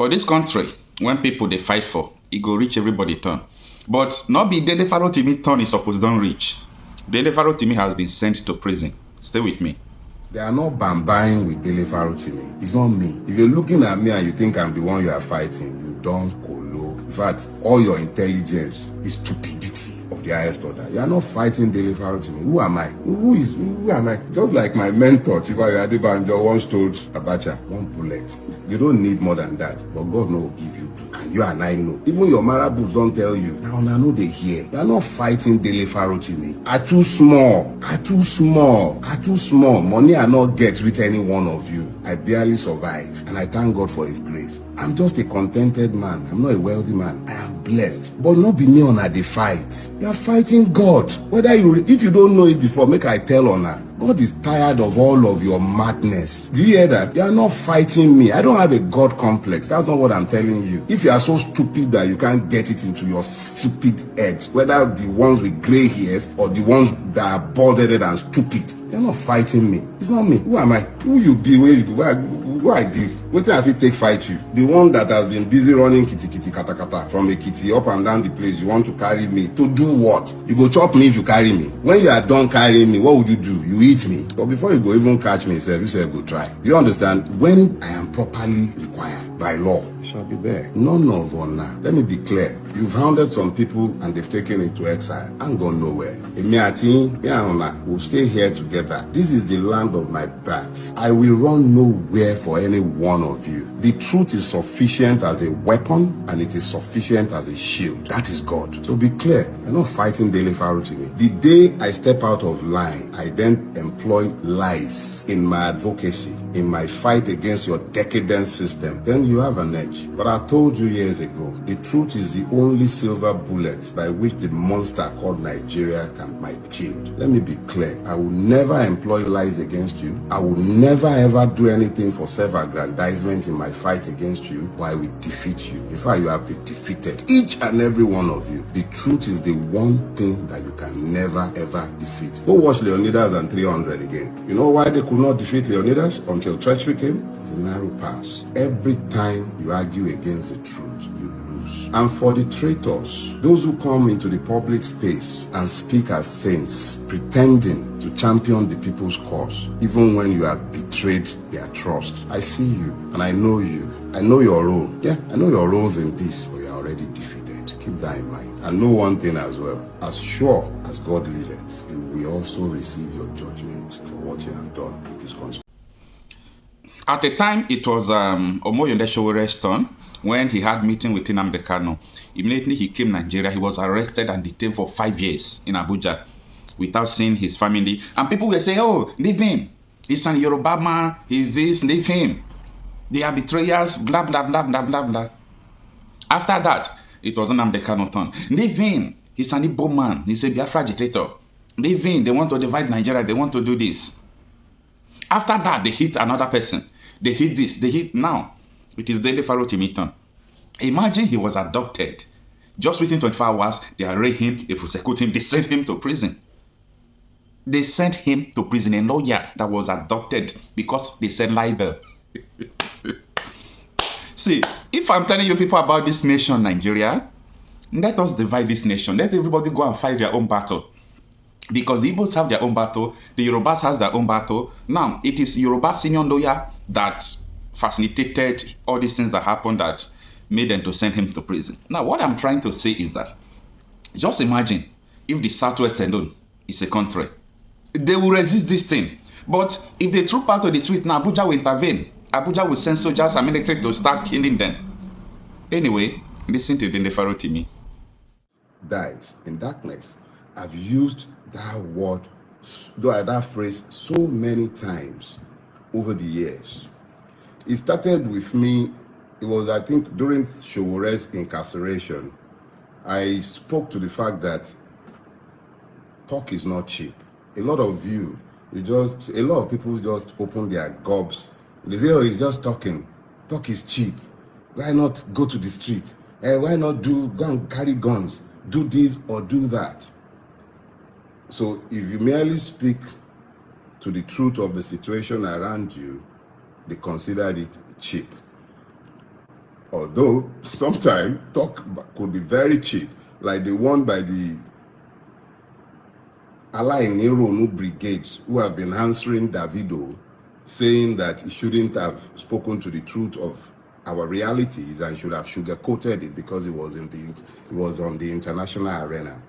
For this country, when people they fight for, it go reach everybody turn. But not be Dele Farotimi turn is supposed don't reach. Dele Farotimi has been sent to prison. Stay with me. They are not bambaing with Dele Farotimi. It's not me. If you're looking at me and you think I'm the one you are fighting, you don't colo. In fact, all your intelligence is stupidity of the highest order. You are not fighting Dele Farotimi. Who am I? Who am I? Just like my mentor, Chibayo Adebanjo, once told Abacha, one bullet. You don't need more than that. But God will give you two. And you and I know. Even your marabouts don't tell you. Now I know they hear. You are not fighting Dele Farotimi. Are too small. Are too small. Are too small. Money I not get with any one of you. I barely survive. And I thank God for his grace. I'm just a contented man. I'm not a wealthy man. I am blessed. But not be me on a the fight. You are fighting God. Whether if you don't know it before, make I tell on her. God is tired of all of your madness. Do you hear that? You are not fighting me. I don't have a God complex. That's not what I'm telling you. If you are so stupid that you can't get it into your stupid heads, whether the ones with gray hairs or the ones that are bald-headed and stupid, you're not fighting me. It's not me. Who am I? Who you be? Where you go? Who I be? What if I take fight you? The one that has been busy running kitty kata kata from a kitty up and down the place, you want to carry me to do what? You go chop me if you carry me. When you are done carrying me, what would you do? You eat me. But before you go even catch me, you say go try. Do you understand? When I am properly required by law, I shall be there. None of honor. Let me be clear. You've hounded some people and they've taken it to exile. I'm going nowhere. We'll stay here together. This is the land of my birth. I will run nowhere for any one of you. The truth is sufficient as a weapon and it is sufficient as a shield. That is God. So be clear. I'm not fighting Dele Farotimi. The day I step out of line, I then employ lies in my advocacy, in my fight against your decadent system, then you have an edge. But I told you years ago, the truth is the only silver bullet by which the monster called Nigeria might be killed. Let me be clear. I will never employ lies against you. I will never ever do anything for self-aggrandizement in my fight against you, or I will defeat you. In fact, you have been defeated. Each and every one of you. The truth is the one thing that you can never ever defeat. Go watch Leonidas and 300 again. You know why they could not defeat Leonidas until treachery came? It's a narrow pass. Every time you argue against the truth, you lose. And for the traitors, those who come into the public space and speak as saints, pretending to champion the people's cause, even when you have betrayed their trust, I see you and I know you. I know your role. Yeah, I know your roles in this, but you're already defeated. Keep that in mind. And know one thing as well. As sure as God liveth, you will also receive your judgment for what you have done with this country. At the time, it was Omoyonde Sowore's turn when he had meeting with Nnamdi Kanu. Immediately he came to Nigeria. He was arrested and detained for 5 years in Abuja without seeing his family. And people were saying, oh, leave him. He's an Yoruba man. He's this, leave him. They are betrayers, blah, blah, blah, blah, blah, blah. After that, it was Nnamdi Kanu turn. Leave him. He's an Igbo man. He's a Biafra agitator. Leave him. They want to divide Nigeria. They want to do this. After that, they hit another person. They hit this. They hit now. It is Dele Farotimi turn. Imagine he was adopted. Just within 24 hours, they arraign him, they prosecute him, they sent him to prison. They sent him to prison, a lawyer that was adopted because they said libel. See, if I'm telling you people about this nation, Nigeria, let us divide this nation. Let everybody go and fight their own battle. Because the Igbos have their own battle, the Yorubas have their own battle. Now, it is Yoruba senior lawyer that facilitated all these things that happened that made them to send him to prison. Now, what I'm trying to say is that, just imagine if the Southwest alone is a country. They will resist this thing. But if they troop out to the street, now Abuja will intervene. Abuja will send soldiers and military to start killing them. Anyway, listen to Dele Farotimi. Dies in darkness. I've used that word, that phrase so many times over the years. It started with me, it was I think during Sowore's incarceration, I spoke to the fact that talk is not cheap. A lot of people just open their gobs. They say, oh, he's just talking. Talk is cheap. Why not go to the street? Why not go and carry guns? Do this or do that. So if you merely speak to the truth of the situation around you, they considered it cheap. Although sometimes talk could be very cheap, like the one by the Alainironu brigades who have been answering Davido, saying that he shouldn't have spoken to the truth of our realities and should have sugarcoated it because it was on the international arena.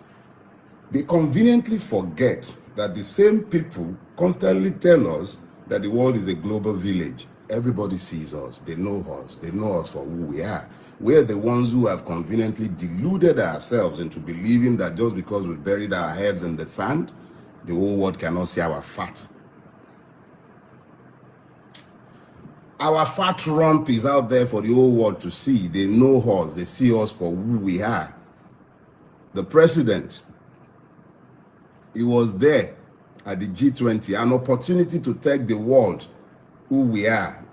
They conveniently forget that the same people constantly tell us that the world is a global village. Everybody sees us. They know us for who we are. We're the ones who have conveniently deluded ourselves into believing that just because we've buried our heads in the sand, the whole world cannot see our fat. Our fat rump is out there for the whole world to see. They know us. They see us for who we are. The president, he was there at the G20, an opportunity to tell the world who we are,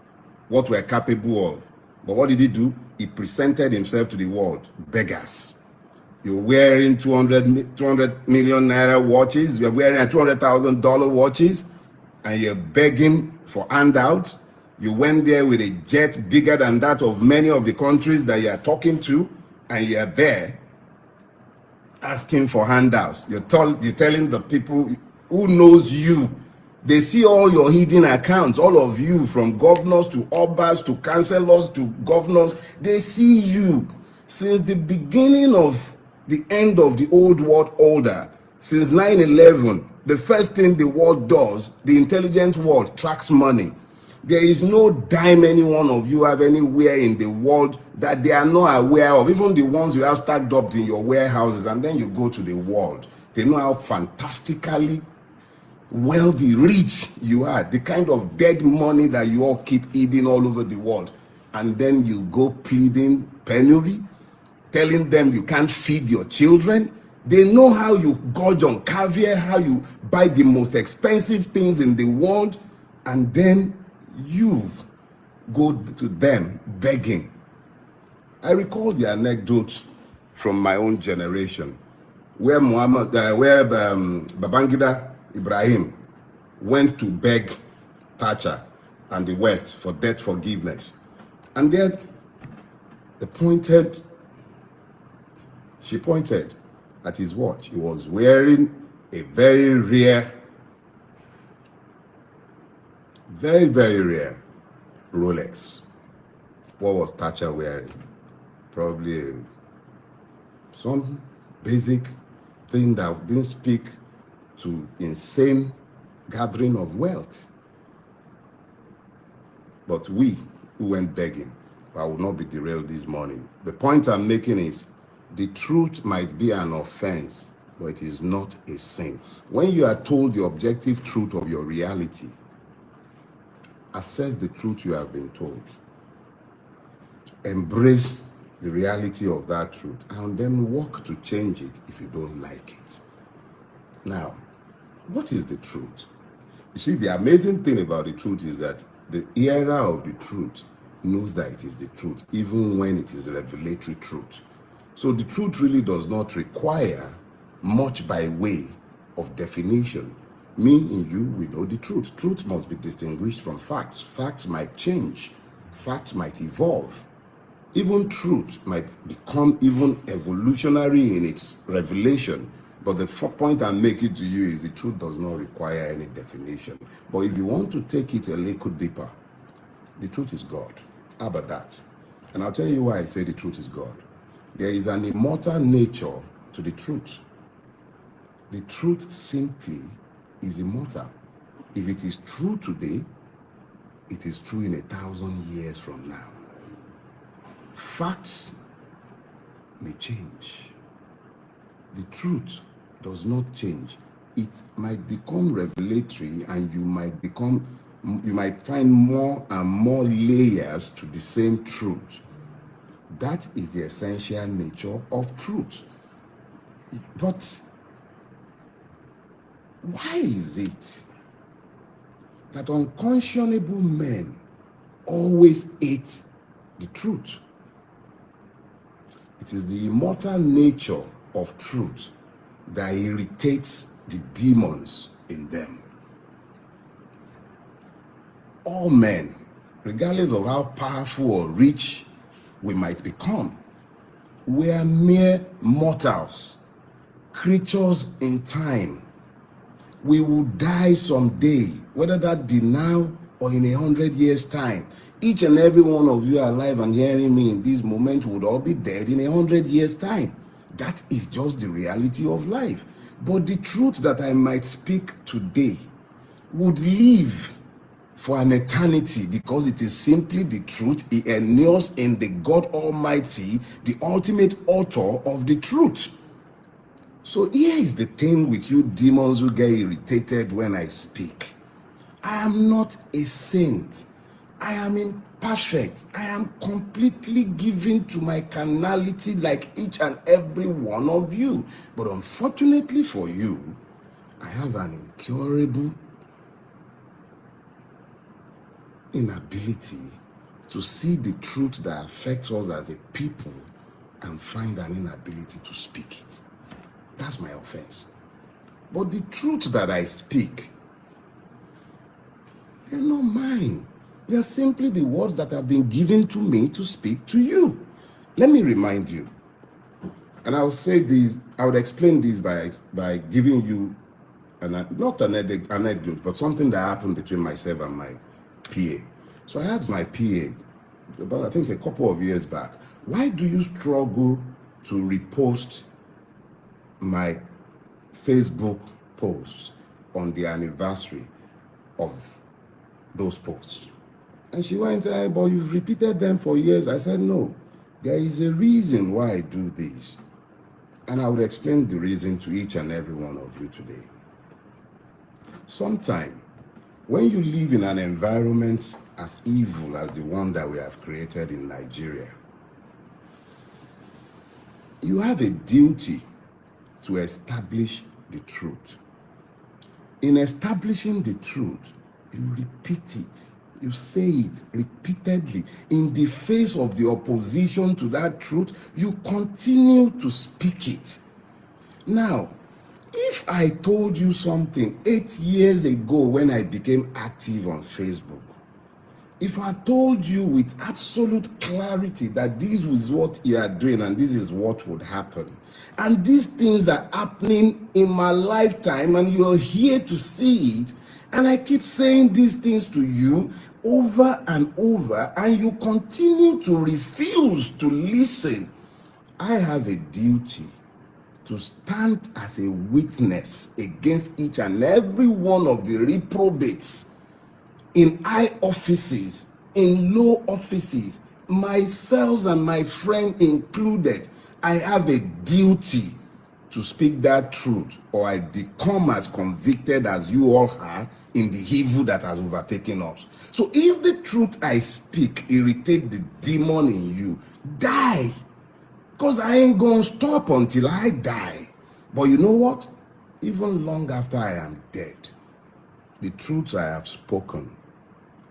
what we're capable of. But what did he do? He presented himself to the world. Beggars. You're wearing 200 million naira watches. You're wearing $200,000 watches, and you're begging for handouts. You went there with a jet bigger than that of many of the countries that you are talking to, and you're there asking for handouts. You're telling the people who knows you. They see all your hidden accounts, all of you, from governors to obas to councillors to governors. They see you. Since the beginning of the end of the old world order, since 9/11, the first thing the world does, the intelligent world, tracks money. There is no dime any one of you have anywhere in the world that they are not aware of, even the ones you have stacked up in your warehouses, and then you go to the world. They know how fantastically wealthy, rich you are, the kind of dead money that you all keep eating all over the world. And then you go pleading penury, telling them you can't feed your children. They know how you gorge on caviar, how you buy the most expensive things in the world, and then you go to them begging. I recall the anecdote from my own generation where Babangida Ibrahim went to beg Thatcher and the West for debt forgiveness. And then she pointed at his watch. He was wearing a very rare, very, very rare Rolex. What was Thatcher wearing? Probably some basic thing that didn't speak to insane gathering of wealth. But we who went begging, I will not be derailed this morning. The point I'm making is the truth might be an offense, but it is not a sin. When you are told the objective truth of your reality, assess the truth you have been told. Embrace the reality of that truth and then work to change it if you don't like it. Now, what is the truth? You see, the amazing thing about the truth is that the era of the truth knows that it is the truth, even when it is revelatory truth. So the truth really does not require much by way of definition. Me and you, we know the truth. Truth must be distinguished from facts. Facts might change. Facts might evolve. Even truth might become even evolutionary in its revelation. But the point I'm making to you is the truth does not require any definition. But if you want to take it a little deeper, the truth is God. How about that? And I'll tell you why I say the truth is God. There is an immortal nature to the truth. The truth simply is immortal. If it is true today, it is true in 1,000 years from now. Facts may change. The truth does not change. It might become revelatory, and you might find more and more layers to the same truth. That is the essential nature of truth. But why is it that unconscionable men always hate the truth? It is the immortal nature of truth that irritates the demons in them. All men, regardless of how powerful or rich we might become. We are mere mortals, creatures in time. We will die someday, whether that be now or in 100 years' time. Each and every one of you alive and hearing me in this moment would all be dead in 100 years' time. That is just the reality of life. But the truth that I might speak today would live for an eternity, because it is simply the truth. It endures in the God Almighty, the ultimate author of the truth. So here is the thing with you demons who get irritated when I speak. I am not a saint. I am imperfect. I am completely given to my carnality like each and every one of you. But unfortunately for you, I have an incurable inability to see the truth that affects us as a people and find an inability to speak it. That's my offense. But the truth that I speak, they're not mine. They are simply the words that have been given to me to speak to you. Let me remind you, and I'll say this, I would explain this by giving you not an anecdote, but something that happened between myself and my PA. So I asked my PA, about I think a couple of years back, why do you struggle to repost my Facebook posts on the anniversary of those posts? And she went and said, hey, but you've repeated them for years. I said, no, there is a reason why I do this. And I would explain the reason to each and every one of you today. Sometime, when you live in an environment as evil as the one that we have created in Nigeria, you have a duty to establish the truth. In establishing the truth, you repeat it. You say it repeatedly. In the face of the opposition to that truth, you continue to speak it. Now, if I told you something 8 years ago when I became active on Facebook, if I told you with absolute clarity that this is what you are doing and this is what would happen, and these things are happening in my lifetime and you're here to see it, and I keep saying these things to you over and over, and you continue to refuse to listen, I have a duty to stand as a witness against each and every one of the reprobates in high offices, in low offices, myself and my friend included. I have a duty to speak that truth, or I become as convicted as you all are in the evil that has overtaken us. So if the truth I speak irritate the demon in you, die. Because I ain't gonna stop until I die. But you know what? Even long after I am dead, the truths I have spoken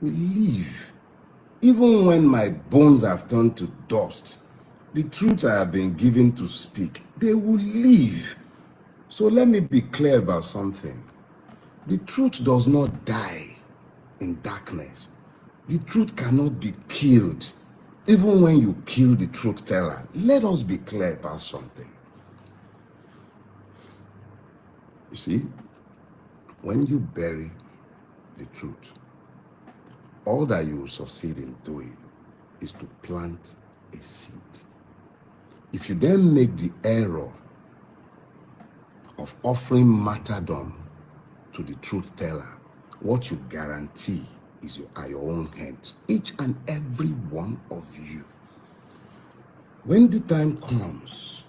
will live. Even when my bones have turned to dust, the truths I have been given to speak, they will live. So let me be clear about something. The truth does not die in darkness. The truth cannot be killed. Even when you kill the truth teller, let us be clear about something. You see, when you bury the truth, all that you will succeed in doing is to plant a seed. If you then make the error of offering martyrdom to the truth teller, what you guarantee is are your own hands, each and every one of you. When the time comes,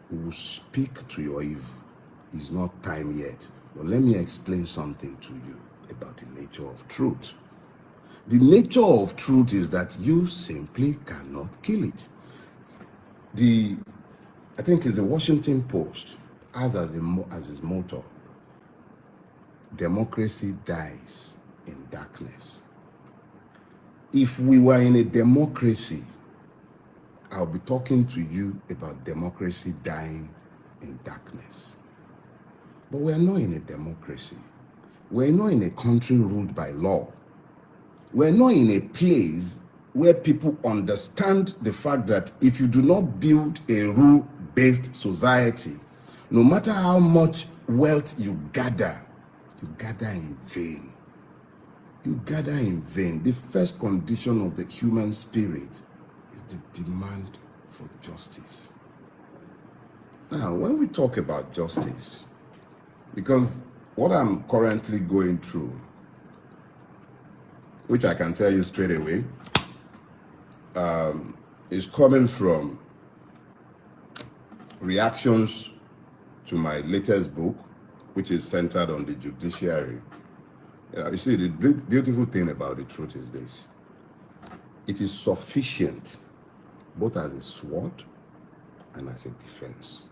we will speak to your evil. It's not time yet, but let me explain something to you about the nature of truth. The nature of truth is that you simply cannot kill it. I think it's the Washington Post as its motto, democracy dies in darkness. If we were in a democracy, I'll be talking to you about democracy dying in darkness. But we're not in a democracy. We're not in a country ruled by law. We're not in a place where people understand the fact that if you do not build a rule-based society, no matter how much wealth you gather in vain. You gather in vain. The first condition of the human spirit is the demand for justice. Now, when we talk about justice, because what I'm currently going through, which I can tell you straight away, is coming from reactions to my latest book, which is centered on the judiciary. You see, the beautiful thing about the truth is this. It is sufficient, both as a sword and as a defense.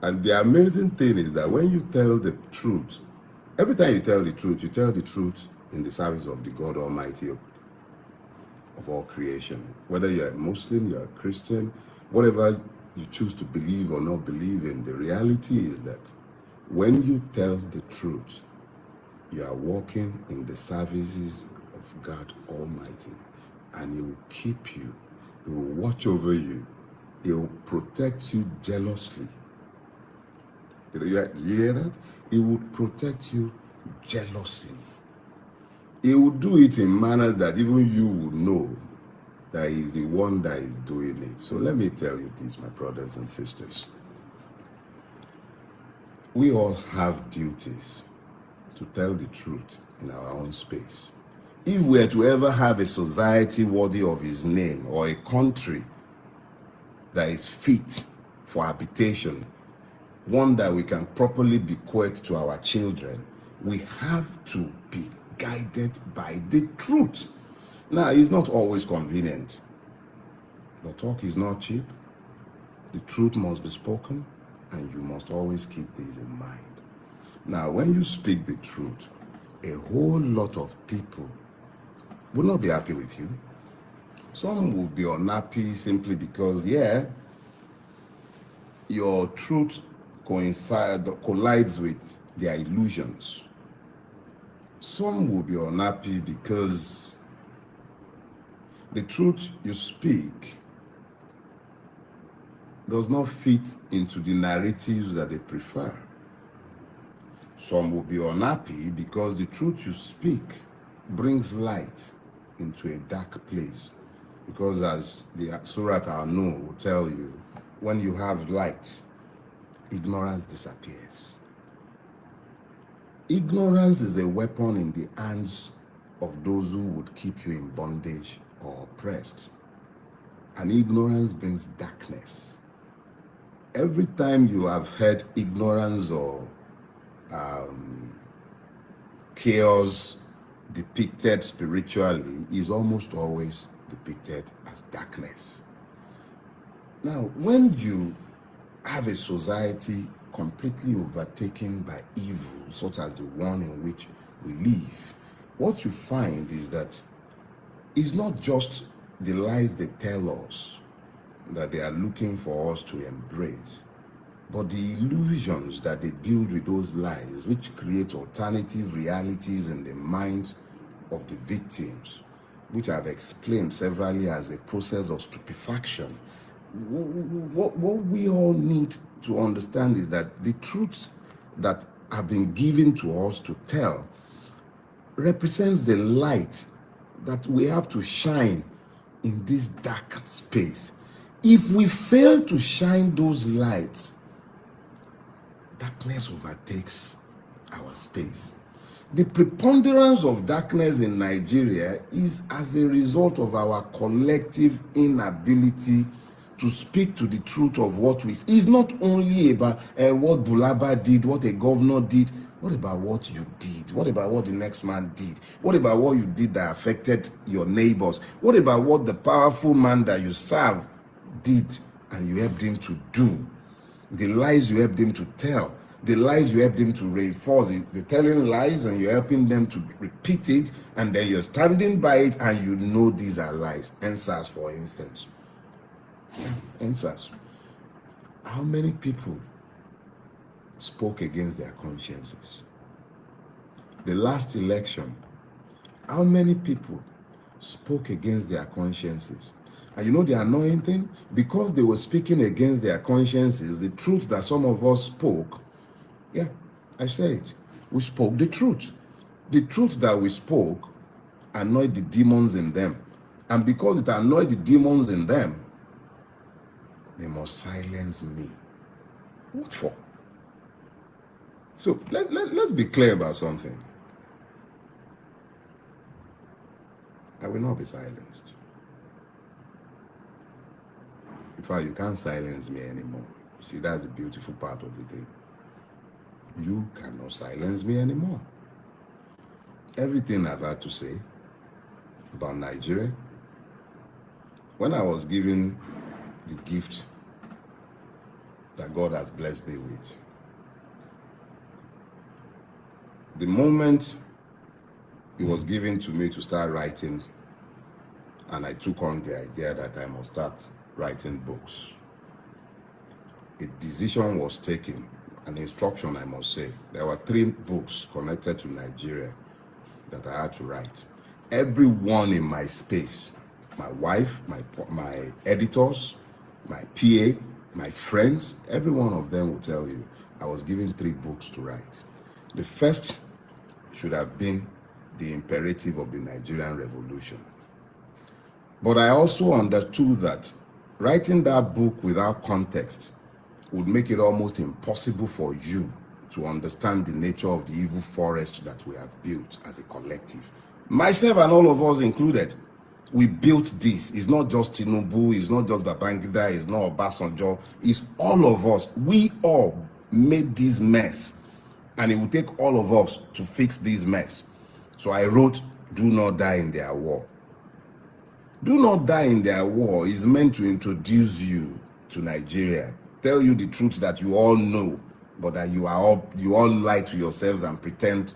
And the amazing thing is that when you tell the truth, every time you tell the truth in the service of the God Almighty of all creation. Whether you're a Muslim, you're a Christian, whatever you choose to believe or not believe in, the reality is that when you tell the truth, you are walking in the services of God Almighty, and He will keep you, He will watch over you, He will protect you jealously. Did you hear that? He will protect you jealously. He will do it in manners that even you would know that He is the one that is doing it. So let me tell you this, my brothers and sisters. We all have duties to tell the truth in our own space. If we are to ever have a society worthy of His name, or a country that is fit for habitation, one that we can properly bequeath to our children, we have to be guided by the truth. Now, it's not always convenient, but talk is not cheap. The truth must be spoken, and you must always keep this in mind. Now, when you speak the truth, a whole lot of people will not be happy with you. Some will be unhappy simply because, your truth collides with their illusions. Some will be unhappy because the truth you speak does not fit into the narratives that they prefer. Some will be unhappy because the truth you speak brings light into a dark place. Because as the Surat Al-Nur will tell you, when you have light, ignorance disappears. Ignorance is a weapon in the hands of those who would keep you in bondage or oppressed. And ignorance brings darkness. Every time you have heard ignorance or chaos depicted spiritually, is almost always depicted as darkness. Now, when you have a society completely overtaken by evil, such as the one in which we live, what you find is that it's not just the lies they tell us that they are looking for us to embrace, but the illusions that they build with those lies, which create alternative realities in the minds of the victims, which I've explained severally as a process of stupefaction. What we all need to understand is that the truths that have been given to us to tell represents the light that we have to shine in this dark space. If we fail to shine those lights, darkness overtakes our space. The preponderance of darkness in Nigeria is as a result of our collective inability to speak to the truth of what we see. It's not only about what Bulaba did, what a governor did. What about what you did? What about what the next man did? What about what you did that affected your neighbors? What about what the powerful man that you serve did and you helped him to do? The lies you helped him to tell, the lies you helped him to reinforce, the telling lies and you're helping them to repeat it, and then you're standing by it and you know these are lies. NSAS, for instance. NSAS. How many people spoke against their consciences? The last election, how many people spoke against their consciences. And you know the annoying thing? Because they were speaking against their consciences, the truth that some of us spoke, yeah, I said it. We spoke the truth. The truth that we spoke annoyed the demons in them. And because it annoyed the demons in them, they must silence me. What for? So let's be clear about something. I will not be silenced. In fact, you can't silence me anymore. See, that's the beautiful part of the day. You cannot silence me anymore. Everything I've had to say about Nigeria, when I was given the gift that God has blessed me with, the moment it was given to me to start writing, and I took on the idea that I must start writing books, a decision was taken, an instruction I must say. There were 3 books connected to Nigeria that I had to write. Everyone in my space, my wife, my editors, my PA, my friends, every one of them will tell you I was given 3 books to write. The first should have been the imperative of the Nigerian Revolution. But I also understood that writing that book without context would make it almost impossible for you to understand the nature of the evil forest that we have built as a collective. Myself and all of us included, we built this. It's not just Tinubu, it's not just Babangida, it's not Obasanjo, it's all of us. We all made this mess, and it will take all of us to fix this mess. So I wrote, Do Not Die in Their War. Do Not Die in Their War is meant to introduce you to Nigeria, tell you the truth that you all know, but that you all lie to yourselves and pretend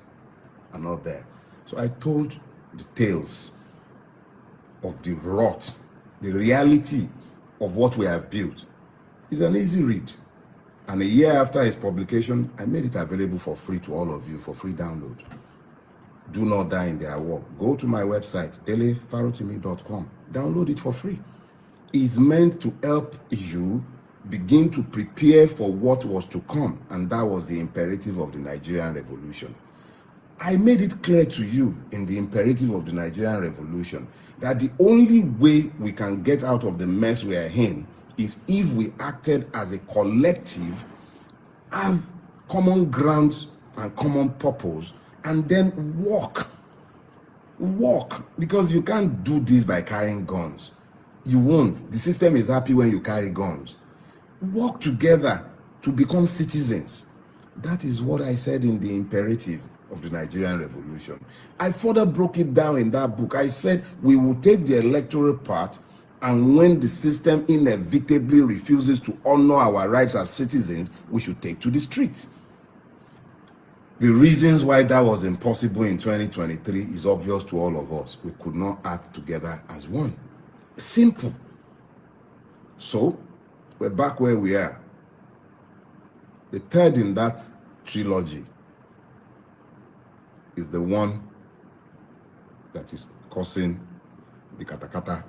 are not there. So I told the tales of the rot, the reality of what we have built. It's an easy read. And a year after its publication, I made it available for free to all of you, for free download. Do Not Die in Their War. Go to my website, delefarotimi.com. Download it for free. It's meant to help you begin to prepare for what was to come, and that was the imperative of the Nigerian Revolution. I made it clear to you in the imperative of the Nigerian Revolution that the only way we can get out of the mess we are in is if we acted as a collective, have common ground and common purpose, and then walk, because you can't do this by carrying guns. You won't. The system is happy when you carry guns. Work together to become citizens. That is what I said in the imperative of the Nigerian Revolution. I further broke it down in that book. I said we will take the electoral part, and when the system inevitably refuses to honor our rights as citizens, we should take to the streets. The reasons why that was impossible in 2023 is obvious to all of us. We could not act together as one. Simple. So, we're back where we are. The third in that trilogy is the one that is causing the katakata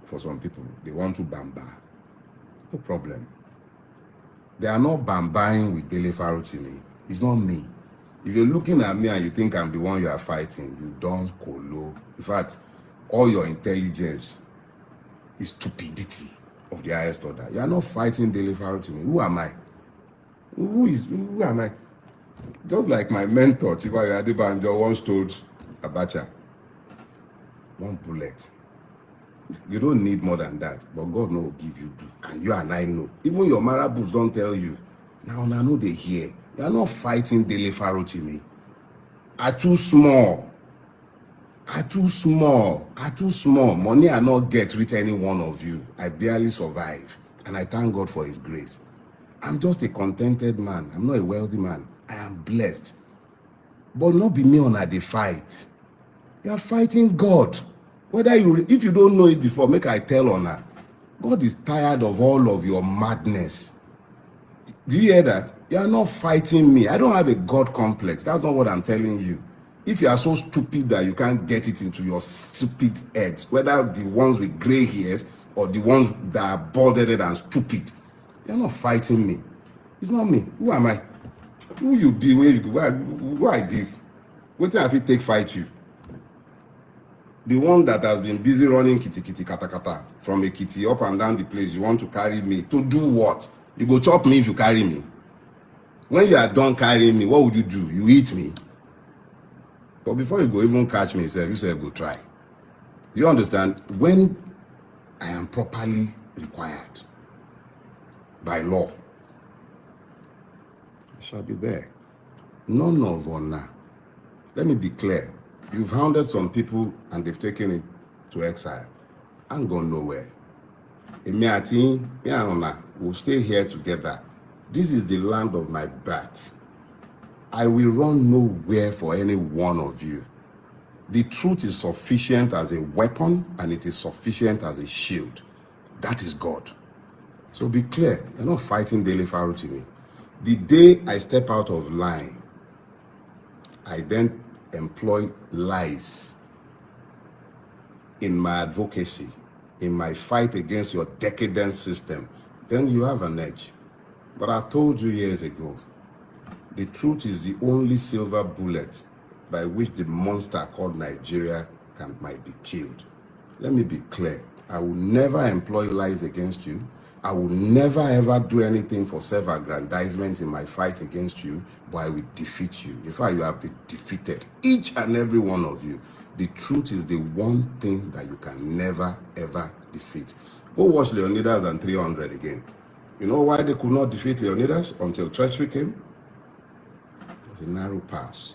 for some people. They want to bamba. No problem. They are not bambaing with Dele Farotimi. It's not me. If you're looking at me and you think I'm the one you are fighting, you don't kolo. In fact, all your intelligence is stupidity of the highest order. You are not fighting Dele Farotimi. Who am I? Who am I? Just like my mentor, Chiba Adebanjo, once told Abacha, 1 bullet. You don't need more than that, but God will give you two. And you and I know. Even your marabouts don't tell you. Now I know they hear. You are not fighting Dele Farotimi. Are too small. Are too small. Money I not get with any one of you. I barely survive. And I thank God for his grace. I'm just a contented man. I'm not a wealthy man. I am blessed. But not be me on a fight. You are fighting God. If you don't know it before, make I tell on her. God is tired of all of your madness. Do you hear that? You are not fighting me. I don't have a God complex. That's not what I'm telling you. If you are so stupid that you can't get it into your stupid heads, whether the ones with gray hairs or the ones that are bald-headed and stupid, you're not fighting me. It's not me. Who am I? Who you be? Where you go? Who I be? What time have you take fight you? The one that has been busy running kitty kata kata from a kitty up and down the place, you want to carry me to do what? You go chop me if you carry me. When you are done carrying me, what would you do? You eat me. But before you go even catch me, you say go try. Do you understand? When I am properly required by law, I shall be there. None of honor. Let me be clear. You've hounded some people and they've taken it to exile and gone nowhere. We'll stay here together. This is the land of my birth. I will run nowhere for any one of you. The truth is sufficient as a weapon and it is sufficient as a shield. That is God. So be clear, you're not fighting Dele Farotimi. The day I step out of line, I then employ lies in my advocacy, in my fight against your decadent system, then you have an edge. But I told you years ago, the truth is the only silver bullet by which the monster called Nigeria might be killed. Let me be clear. I will never employ lies against you. I will never ever do anything for self-aggrandizement in my fight against you, but I will defeat you. In fact, you have been defeated, each and every one of you. The truth is the one thing that you can never ever defeat. Go watch Leonidas and 300 again. You know why they could not defeat Leonidas until treachery came? It was a narrow pass.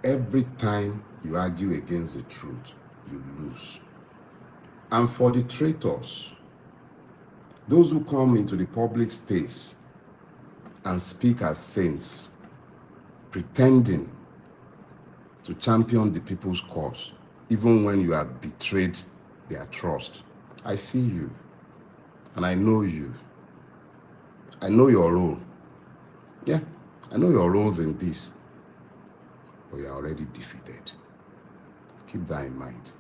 Every time you argue against the truth, you lose. And for the traitors, those who come into the public space and speak as saints, pretending to champion the people's cause, even when you have betrayed their trust. I see you, and I know you. I know your role. Yeah, I know your roles in this, but you're already defeated. Keep that in mind.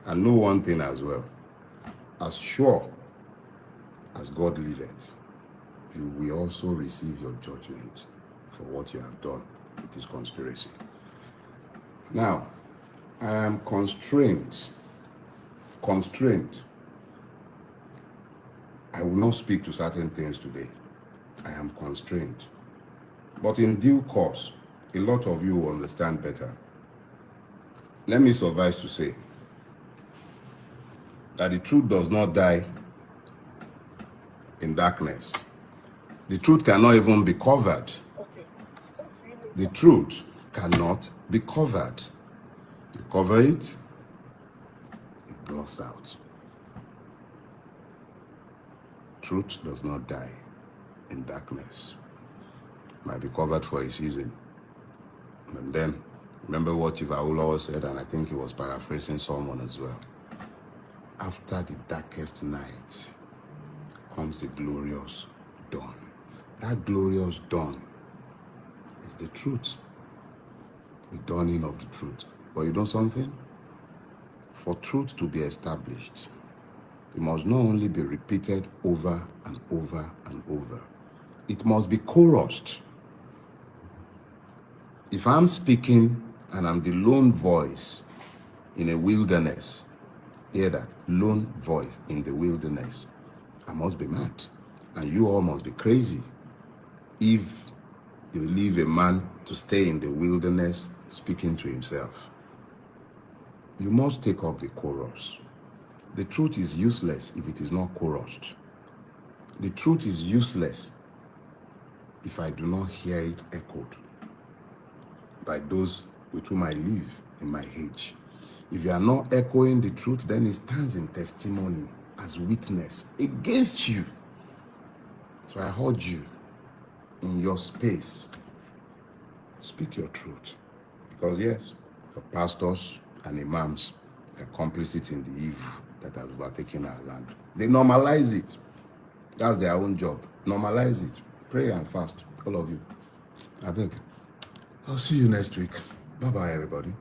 And know one thing as well. As sure as God liveth, you will also receive your judgment for what you have done with this conspiracy. Now, I am constrained. I will not speak to certain things today. I am constrained. But in due course, a lot of you will understand better. Let me suffice to say that the truth does not die in darkness. The truth cannot even be covered. The truth cannot be covered. You cover it, it blots out. Truth does not die in darkness. It might be covered for a season. And then, remember what Chief Awolowo said, and I think he was paraphrasing someone as well. After the darkest night comes the glorious dawn. That glorious dawn is the truth. The dawning of the truth. But you know something? For truth to be established, it must not only be repeated over and over and over. It must be chorused. If I'm speaking and I'm the lone voice in a wilderness, hear that, lone voice in the wilderness, I must be mad. And you all must be crazy if you leave a man to stay in the wilderness speaking to himself. You must take up the chorus. The truth is useless if it is not chorused. The truth is useless if I do not hear it echoed by those with whom I live in my age. If you are not echoing the truth, then it stands in testimony as witness against you. So I urge you, in your space, speak your truth. Because yes, the pastors and imams are complicit in the evil that has overtaken our land. They normalize it. That's their own job. Normalize it. Pray and fast, all of you. I beg. I'll see you next week. Bye-bye, everybody.